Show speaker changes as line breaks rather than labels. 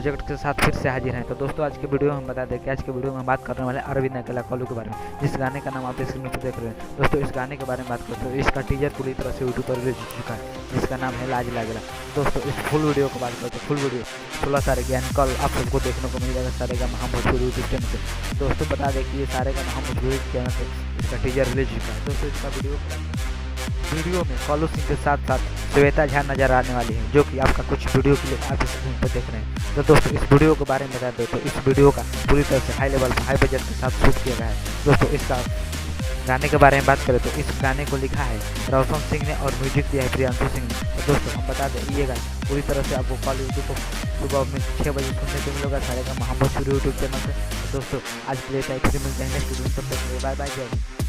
Project के साथ फिर से हाजिर हैं। तो दोस्तों आज के वीडियो में हम बता दें कि आज के वीडियो में हम बात करने वाले अरविंद अकेला कॉलू के बारे में, जिस गाने का नाम आप स्क्रीन पर देख रहे हैं। दोस्तों इस गाने के बारे में बात करते हैं, इसका टीजर पूरी तरह से यूट्यूब पर रिलीज हो चुका है, जिसका नाम है लाज लागेला। दोस्तों इस फुल वीडियो को बात करते हैं, फुल वीडियो 16 तारीख यानी कल आप सबको देखने को मिल जाएगा सारेगामा हम भोजपुरी यूट्यूब चैनल से। दोस्तों बता दें कि ये सारेगामा हम भोजपुरी चैनल से इसका टीजर रिलीज हो चुका है। दोस्तों इसका वीडियो में कॉलू सिंह के साथ साथ श्वेता झा नजर आने वाली है, जो कि आपका कुछ वीडियो के लिए आप स्क्रीन पर देख रहे हैं। तो दोस्तों इस वीडियो के बारे में बता दें तो इस वीडियो का पूरी तरह से हाई लेवल हाई बजट के साथ शूट किया गया है। दोस्तों इसका गाने के बारे में बात करें तो इस गाने को लिखा है रोशन सिंह ने और म्यूजिक दिया है प्रियांशु सिंह ने। तो दोस्तों हम बता दें ये गाना पूरी तरह से आपको कॉल यूट्यूब को सुबह में 6 बजे सुनने को मिलेगा सारेगामा हम भोजपुरी यूट्यूब चैनल से। तो दोस्तों आज के लिए फिर मिलते हैं नेक्स्ट वीडियो में, तब तक बाय बाय जय।